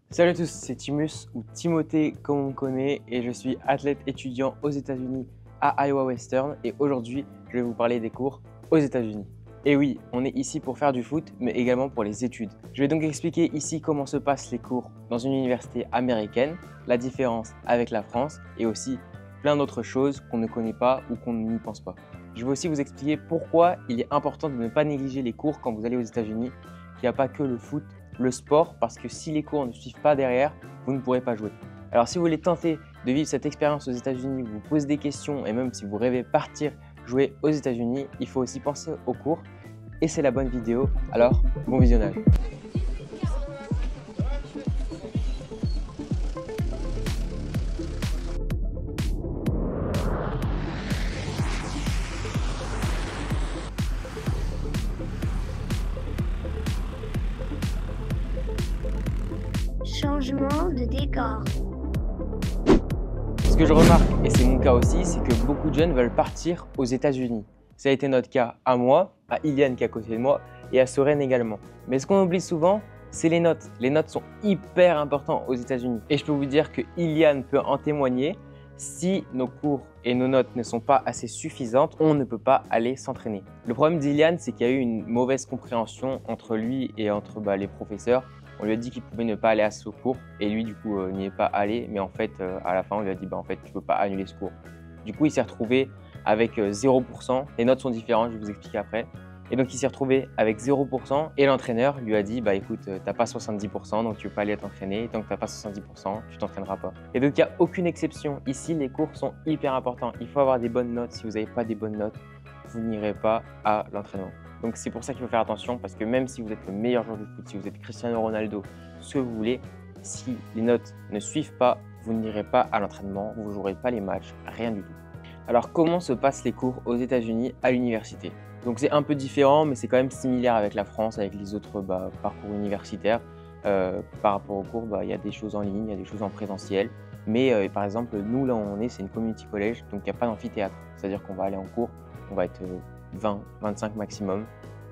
Salut à tous, c'est Timus ou Timothée comme on me connaît et je suis athlète étudiant aux États-Unis à Iowa Western et aujourd'hui je vais vous parler des cours aux États-Unis. Et oui, on est ici pour faire du foot mais également pour les études. Je vais donc expliquer ici comment se passent les cours dans une université américaine, la différence avec la France et aussi plein d'autres choses qu'on ne connaît pas ou qu'on n'y pense pas. Je vais aussi vous expliquer pourquoi il est important de ne pas négliger les cours quand vous allez aux États-Unis, qu'il n'y a pas que le foot, le sport, parce que si les cours ne suivent pas derrière, vous ne pourrez pas jouer. Alors si vous voulez tenter de vivre cette expérience aux États-Unis, vous posez des questions et même si vous rêvez partir jouer aux États-Unis, il faut aussi penser aux cours et c'est la bonne vidéo, alors bon visionnage. Changement de décor. Ce que je remarque, et c'est mon cas aussi, c'est que beaucoup de jeunes veulent partir aux États-Unis. Ça a été notre cas à moi, à Iliane qui est à côté de moi et à Soren également. Mais ce qu'on oublie souvent, c'est les notes. Les notes sont hyper importantes aux États-Unis. Et je peux vous dire que Iliane peut en témoigner. Si nos cours et nos notes ne sont pas assez suffisantes, on ne peut pas aller s'entraîner. Le problème d'Iliane, c'est qu'il y a eu une mauvaise compréhension entre lui et entre les professeurs. On lui a dit qu'il pouvait ne pas aller à ce cours et lui du coup n'y est pas allé, mais en fait à la fin on lui a dit en fait tu peux pas annuler ce cours. Du coup il s'est retrouvé avec 0%, les notes sont différentes, je vais vous expliquer après. Et donc il s'est retrouvé avec 0% et l'entraîneur lui a dit écoute t'as pas 70% donc tu peux pas aller t'entraîner et tant que t'as pas 70% tu t'entraîneras pas. Et donc il n'y a aucune exception, ici les cours sont hyper importants, il faut avoir des bonnes notes, si vous n'avez pas des bonnes notes vous n'irez pas à l'entraînement. Donc c'est pour ça qu'il faut faire attention parce que même si vous êtes le meilleur joueur de foot, si vous êtes Cristiano Ronaldo, ce que vous voulez, si les notes ne suivent pas, vous n'irez pas à l'entraînement, vous ne jouerez pas les matchs, rien du tout. Alors comment se passent les cours aux États-Unis à l'université? Donc c'est un peu différent mais c'est quand même similaire avec la France, avec les autres parcours universitaires. Par rapport aux cours, il y a des choses en ligne, il y a des choses en présentiel. Mais par exemple, nous là où on est, c'est une community college, donc il n'y a pas d'amphithéâtre. C'est-à-dire qu'on va aller en cours, on va être 20, 25 maximum.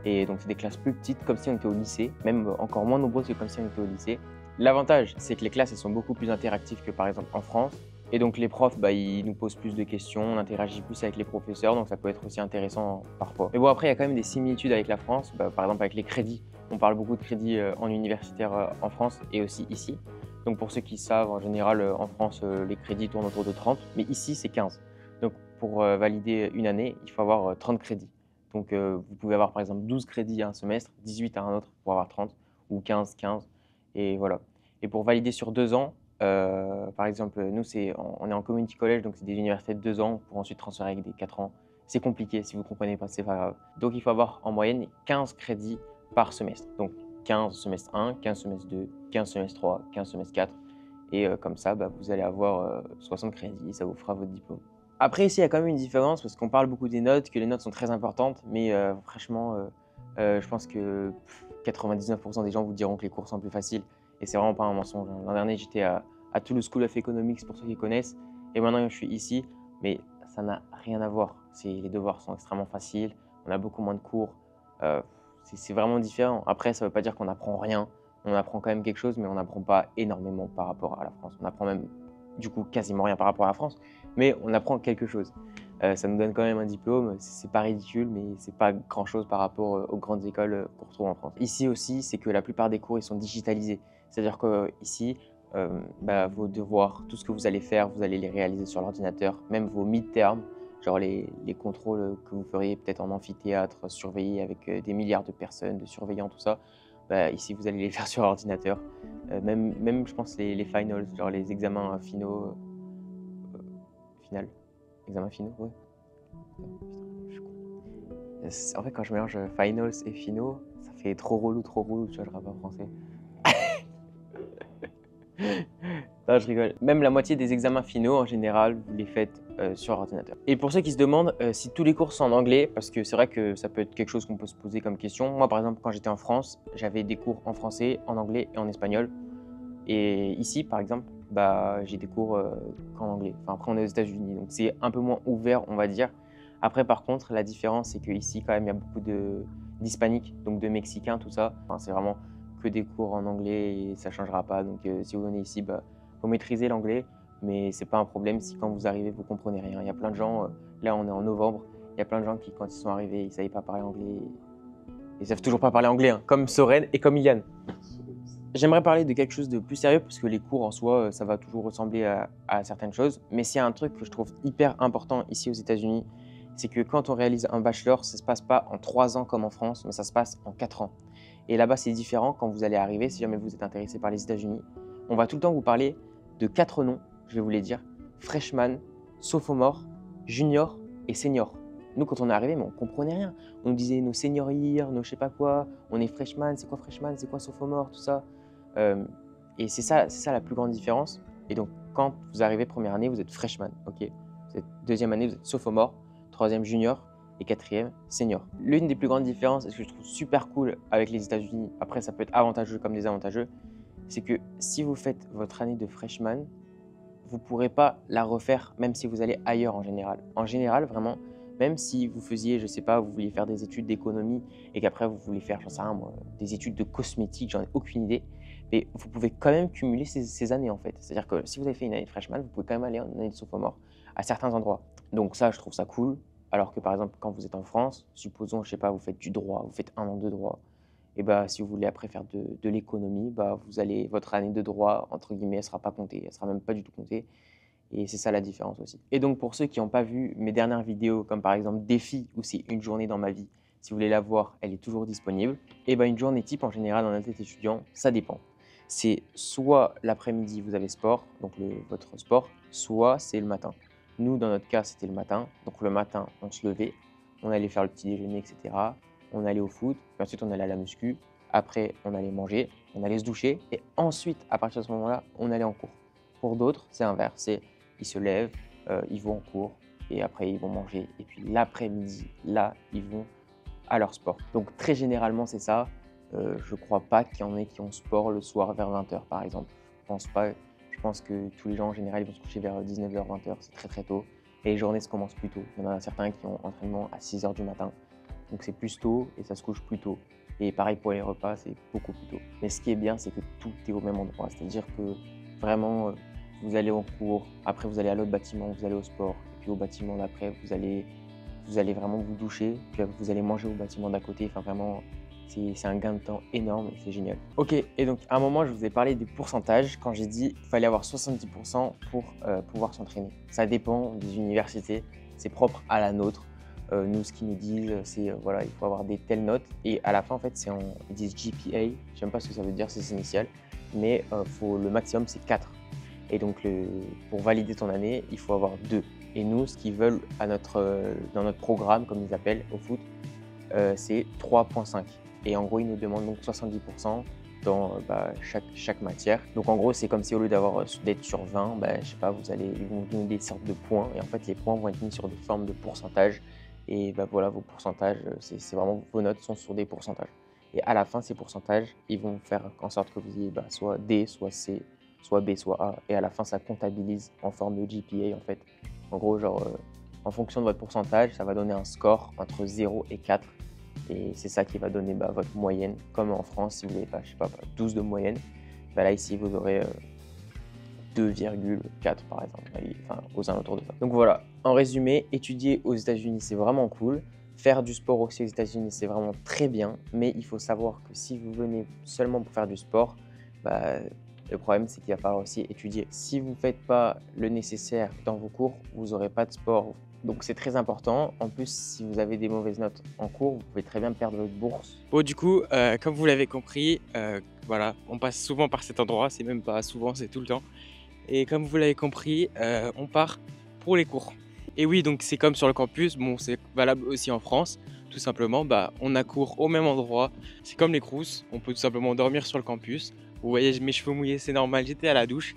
Et donc c'est des classes plus petites, comme si on était au lycée, même encore moins nombreuses que comme si on était au lycée. L'avantage, c'est que les classes elles sont beaucoup plus interactives que par exemple en France. Et donc les profs, ils nous posent plus de questions, on interagit plus avec les professeurs, donc ça peut être aussi intéressant parfois. Mais bon, après, il y a quand même des similitudes avec la France, par exemple avec les crédits. On parle beaucoup de crédits en universitaire en France et aussi ici. Donc pour ceux qui savent, en général, en France, les crédits tournent autour de 30, mais ici, c'est 15. Donc pour valider une année, il faut avoir 30 crédits. Donc vous pouvez avoir par exemple 12 crédits à un semestre, 18 à un autre pour avoir 30, ou 15, 15, et voilà. Et pour valider sur 2 ans, par exemple, nous, on est en community college, donc c'est des universités de 2 ans pour ensuite transférer avec des 4 ans. C'est compliqué, si vous ne comprenez pas, c'est pas grave. Donc il faut avoir en moyenne 15 crédits par semestre. Donc 15 semestre 1, 15 semestre 2, 15 semestre 3, 15 semestre 4. Et comme ça, vous allez avoir 60 crédits, ça vous fera votre diplôme. Après, ici, il y a quand même une différence parce qu'on parle beaucoup des notes, que les notes sont très importantes, mais franchement, je pense que 99% des gens vous diront que les cours sont plus faciles. Et c'est vraiment pas un mensonge. L'an dernier, j'étais à Toulouse School of Economics, pour ceux qui connaissent, et maintenant je suis ici, mais ça n'a rien à voir. Les devoirs sont extrêmement faciles, on a beaucoup moins de cours, c'est vraiment différent. Après, ça ne veut pas dire qu'on n'apprend rien, on apprend quand même quelque chose, mais on n'apprend pas énormément par rapport à la France. On apprend même, du coup, quasiment rien par rapport à la France, mais on apprend quelque chose. Ça nous donne quand même un diplôme, c'est pas ridicule, mais c'est pas grand chose par rapport aux grandes écoles qu'on retrouve en France. Ici aussi, c'est que la plupart des cours, ils sont digitalisés. C'est-à-dire qu'ici, vos devoirs, tout ce que vous allez faire, vous allez les réaliser sur l'ordinateur, même vos mid-terms, genre les contrôles que vous feriez peut-être en amphithéâtre, surveillés avec des milliards de personnes, de surveillants, tout ça, ici vous allez les faire sur l'ordinateur. Même je pense les finals, genre les examens finaux, examens finaux, ouais. Putain, je suis con. En fait, quand je mélange finals et finaux, ça fait trop relou, tu vois, je rappe en français. Non, je rigole. Même la moitié des examens finaux, en général, vous les faites sur ordinateur. Et pour ceux qui se demandent si tous les cours sont en anglais, parce que c'est vrai que ça peut être quelque chose qu'on peut se poser comme question. Moi, par exemple, quand j'étais en France, j'avais des cours en français, en anglais et en espagnol. Et ici, par exemple, j'ai des cours qu'en anglais. Enfin, après, on est aux États-Unis, donc c'est un peu moins ouvert, on va dire. Après, par contre, la différence, c'est qu'ici, quand même, il y a beaucoup d'hispaniques, donc de Mexicains, tout ça. Enfin, c'est vraiment que des cours en anglais et ça ne changera pas. Donc si vous venez ici, bah, faut maîtriser l'anglais, mais c'est pas un problème si quand vous arrivez, vous comprenez rien. Il y a plein de gens, là on est en novembre, il y a plein de gens qui quand ils sont arrivés, ils ne savaient pas parler anglais. Ils savent toujours pas parler anglais, hein, comme Soren et comme Ilian. J'aimerais parler de quelque chose de plus sérieux parce que les cours en soi, ça va toujours ressembler à certaines choses. Mais s'il y a un truc que je trouve hyper important ici aux États-Unis, c'est que quand on réalise un bachelor, ça ne se passe pas en 3 ans comme en France, mais ça se passe en 4 ans. Et là-bas, c'est différent quand vous allez arriver, si jamais vous êtes intéressé par les États-Unis. On va tout le temps vous parler de 4 noms, je vais vous les dire. Freshman, sophomore, junior et senior. Nous, quand on est arrivé, mais on comprenait rien. On nous disait nos senior year, nos je sais pas quoi, on est freshman, c'est quoi sophomore, tout ça. Et c'est ça la plus grande différence. Et donc, quand vous arrivez première année, vous êtes freshman, ok. Deuxième année, vous êtes sophomore, troisième junior et quatrième senior. L'une des plus grandes différences, et ce que je trouve super cool avec les États-Unis, après ça peut être avantageux comme désavantageux, c'est que si vous faites votre année de freshman, vous ne pourrez pas la refaire même si vous allez ailleurs en général. En général, vraiment, même si vous faisiez, je sais pas, vous vouliez faire des études d'économie et qu'après vous voulez faire, j'en sais rien moi, des études de cosmétique, j'en ai aucune idée, mais vous pouvez quand même cumuler ces années en fait. C'est-à-dire que si vous avez fait une année de freshman, vous pouvez quand même aller en année de sophomore à certains endroits. Donc ça, je trouve ça cool. Alors que par exemple, quand vous êtes en France, supposons, je sais pas, vous faites du droit, vous faites 1 an de droit, et bah si vous voulez après faire de l'économie, bah votre année de droit, entre guillemets, elle sera pas comptée, elle sera même pas du tout comptée. Et c'est ça la différence aussi. Et donc pour ceux qui n'ont pas vu mes dernières vidéos, comme par exemple Défi ou c'est une journée dans ma vie, si vous voulez la voir, elle est toujours disponible. Et bien une journée type en général en athlète étudiant, ça dépend. C'est soit l'après-midi vous avez sport, donc votre sport, soit c'est le matin. Nous dans notre cas c'était le matin, donc le matin on se levait, on allait faire le petit déjeuner, etc. On allait au foot, puis ensuite on allait à la muscu, après on allait manger, on allait se doucher et ensuite à partir de ce moment-là on allait en cours. Pour d'autres c'est inverse, ils se lèvent, ils vont en cours et après ils vont manger. Et puis l'après-midi, là, ils vont à leur sport. Donc très généralement, c'est ça. Je ne crois pas qu'il y en ait qui ont sport le soir vers 20 h par exemple. Je pense pas. Je pense que tous les gens en général ils vont se coucher vers 19 h, 20 h, c'est très très tôt. Et les journées se commencent plus tôt. Il y en a certains qui ont entraînement à 6 h du matin. Donc c'est plus tôt et ça se couche plus tôt. Et pareil pour les repas, c'est beaucoup plus tôt. Mais ce qui est bien, c'est que tout est au même endroit. C'est-à-dire que vraiment, vous allez en cours, après vous allez à l'autre bâtiment, vous allez au sport, et puis au bâtiment d'après, vous allez vraiment vous doucher, puis vous allez manger au bâtiment d'à côté. Enfin vraiment, c'est un gain de temps énorme et c'est génial. Ok, et donc à un moment, je vous ai parlé des pourcentages quand j'ai dit qu'il fallait avoir 70% pour pouvoir s'entraîner. Ça dépend des universités, c'est propre à la nôtre. Nous, ce qu'ils nous disent, c'est voilà, il faut avoir des telles notes. Et à la fin, en fait, ils disent GPA. Je ne sais même pas ce que ça veut dire, c'est initial. Mais le maximum, c'est 4. Et donc, pour valider ton année, il faut avoir 2. Et nous, ce qu'ils veulent dans notre programme, comme ils appellent au foot, c'est 3,5. Et en gros, ils nous demandent donc 70% dans chaque matière. Donc en gros, c'est comme si au lieu d'être sur 20, je sais pas, ils vont vous donner des sortes de points. Et en fait, les points vont être mis sur des formes de pourcentage. Et voilà, vos pourcentages, c'est vraiment vos notes sont sur des pourcentages. Et à la fin, ces pourcentages, ils vont faire en sorte que vous ayez soit D, soit C, soit B, soit A. Et à la fin, ça comptabilise en forme de GPA en fait. En gros, en fonction de votre pourcentage, ça va donner un score entre 0 et 4. Et c'est ça qui va donner votre moyenne. Comme en France, si vous n'avez pas, je sais pas, 12 de moyenne, là ici, vous aurez 2,4 par exemple, enfin, aux alentours de ça. Donc voilà, en résumé, étudier aux États-Unis, c'est vraiment cool. Faire du sport aussi aux États-Unis, c'est vraiment très bien. Mais il faut savoir que si vous venez seulement pour faire du sport, le problème, c'est qu'il va falloir aussi étudier. Si vous ne faites pas le nécessaire dans vos cours, vous n'aurez pas de sport. Donc c'est très important. En plus, si vous avez des mauvaises notes en cours, vous pouvez très bien perdre votre bourse. Bon, du coup, comme vous l'avez compris, voilà, on passe souvent par cet endroit. C'est même pas souvent, c'est tout le temps. Et comme vous l'avez compris, on part pour les cours. Et oui, donc c'est comme sur le campus. Bon, c'est valable aussi en France. Tout simplement, on a cours au même endroit. C'est comme les Crous. On peut tout simplement dormir sur le campus. Vous voyez mes cheveux mouillés, c'est normal, j'étais à la douche.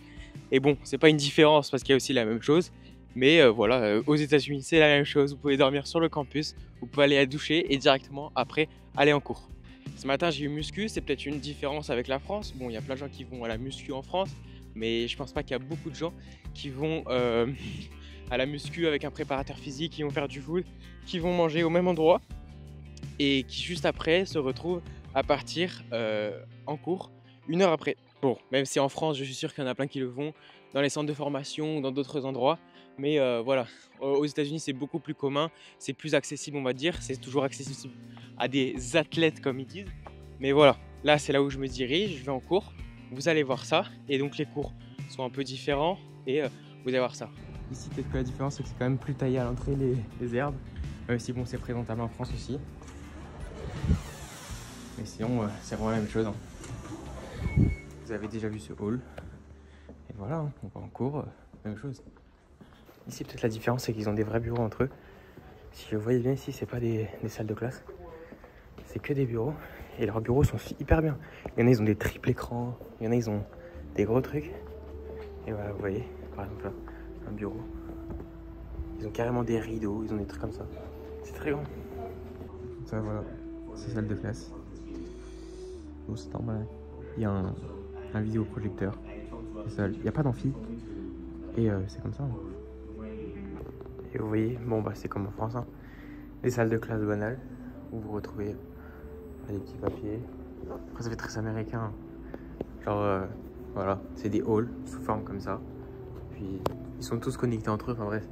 Et bon, c'est pas une différence parce qu'il y a aussi la même chose. Mais voilà, aux États-Unis, c'est la même chose. Vous pouvez dormir sur le campus, vous pouvez aller à doucher et directement après aller en cours. Ce matin, j'ai eu muscu, c'est peut-être une différence avec la France. Bon, il y a plein de gens qui vont à la muscu en France, mais je pense pas qu'il y a beaucoup de gens qui vont à la muscu avec un préparateur physique, qui vont faire du foot, qui vont manger au même endroit et qui juste après se retrouvent à partir en cours 1 heure après. Bon, même si en France, je suis sûr qu'il y en a plein qui le font dans les centres de formation ou dans d'autres endroits. Mais voilà, aux États-Unis, c'est beaucoup plus commun, c'est plus accessible, on va dire. C'est toujours accessible à des athlètes, comme ils disent. Mais voilà, là, c'est là où je me dirige, je vais en cours. Vous allez voir ça. Et donc, les cours sont un peu différents et vous allez voir ça. Ici, peut-être que la différence, c'est que c'est quand même plus taillé à l'entrée les herbes. Si bon, c'est présentable en France aussi. Mais sinon, c'est vraiment la même chose. Hein. Vous avez déjà vu ce hall. Et voilà, hein, on va en cours, même chose. Ici, peut-être la différence, c'est qu'ils ont des vrais bureaux entre eux. Si je voyais bien ici, c'est pas des salles de classe. C'est que des bureaux. Et leurs bureaux sont hyper bien. Il y en a, ils ont des triples écrans. Il y en a, ils ont des gros trucs. Et voilà, vous voyez, par exemple là, un bureau. Ils ont carrément des rideaux, ils ont des trucs comme ça. C'est très grand. Ça, voilà, c'est salle de classe. Oh, c'est normal. Il y a un vidéoprojecteur. Il n'y a pas d'amphi. Et c'est comme ça. Hein. Et vous voyez, bon bah c'est comme en France. Hein. Les salles de classe banales où vous retrouvez des petits papiers. Après ça fait très américain. Genre voilà, c'est des halls sous forme comme ça. Puis ils sont tous connectés entre eux. Enfin bref,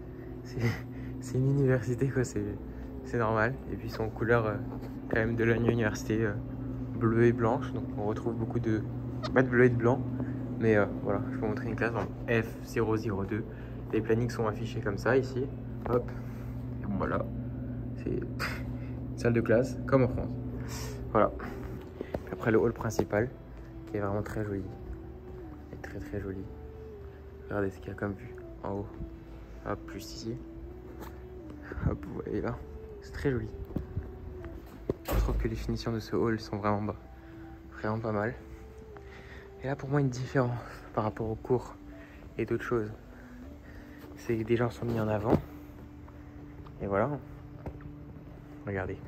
c'est une université quoi, c'est normal. Et puis ils sont en couleur quand même de l'université bleu et blanche. Donc on retrouve beaucoup de pas de bleu et de blanc. Mais voilà, je vais vous montrer une classe dans F002. Les plannings sont affichés comme ça ici. Hop. Et bon voilà. C'est une salle de classe comme en France. Voilà. Puis après le hall principal qui est vraiment très joli. Et très très joli. Regardez ce qu'il y a comme vue en haut. Hop, plus ici. Hop, vous voyez là. C'est très joli. Je trouve que les finitions de ce hall sont vraiment bas. Vraiment pas mal. Et là pour moi une différence par rapport aux cours et d'autres choses, c'est que des gens sont mis en avant. Et voilà. Regardez.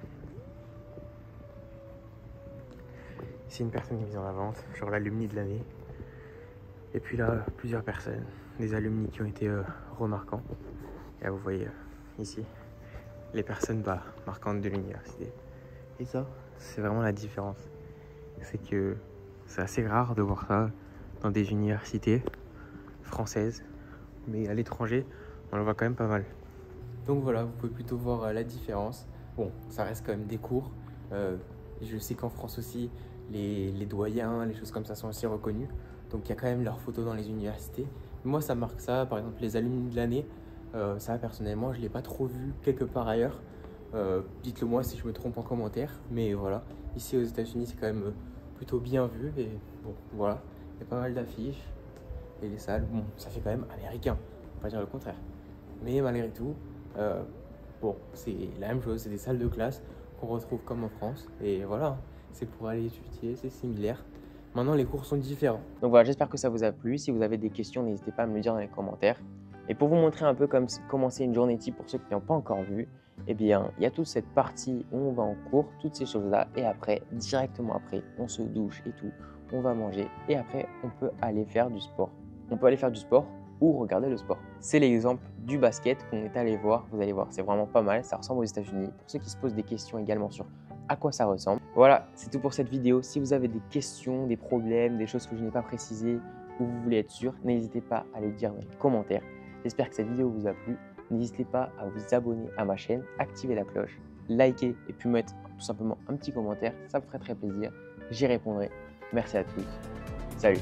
Ici une personne qui est mise en avant, genre l'alumni de l'année. Et puis là plusieurs personnes, des alumni qui ont été remarquants. Et là vous voyez ici les personnes marquantes de l'université. Et ça, c'est vraiment la différence. C'est que c'est assez rare de voir ça dans des universités françaises, mais à l'étranger, on le voit quand même pas mal. Donc voilà, vous pouvez plutôt voir la différence. Bon, ça reste quand même des cours. Je sais qu'en France aussi, les doyens, les choses comme ça sont aussi reconnus. Donc il y a quand même leurs photos dans les universités. Moi, ça marque ça. Par exemple, les alumni de l'année, ça personnellement, je ne l'ai pas trop vu quelque part ailleurs. Dites-le moi si je me trompe en commentaire. Mais voilà, ici aux États-Unis, c'est quand même plutôt bien vu. Et bon, voilà, il y a pas mal d'affiches. Et les salles, bon, ça fait quand même américain. On va pas dire le contraire. Mais malgré tout, bon, c'est la même chose. C'est des salles de classe qu'on retrouve comme en France. Et voilà, c'est pour aller étudier, c'est similaire. Maintenant, les cours sont différents. Donc voilà, j'espère que ça vous a plu. Si vous avez des questions, n'hésitez pas à me le dire dans les commentaires. Et pour vous montrer un peu comment c'est une journée type pour ceux qui n'ont pas encore vu, eh bien, il y a toute cette partie où on va en cours, toutes ces choses-là. Et après, directement après, on se douche et tout. On va manger. Et après, on peut aller faire du sport. On peut aller faire du sport ou regarder le sport. C'est l'exemple du basket qu'on est allé voir. Vous allez voir, c'est vraiment pas mal. Ça ressemble aux États-Unis. Pour ceux qui se posent des questions également sur à quoi ça ressemble. Voilà, c'est tout pour cette vidéo. Si vous avez des questions, des problèmes, des choses que je n'ai pas précisées ou vous voulez être sûr, n'hésitez pas à le dire dans les commentaires. J'espère que cette vidéo vous a plu. N'hésitez pas à vous abonner à ma chaîne, activer la cloche, liker et puis mettre tout simplement un petit commentaire. Ça me ferait très plaisir. J'y répondrai. Merci à tous. Salut.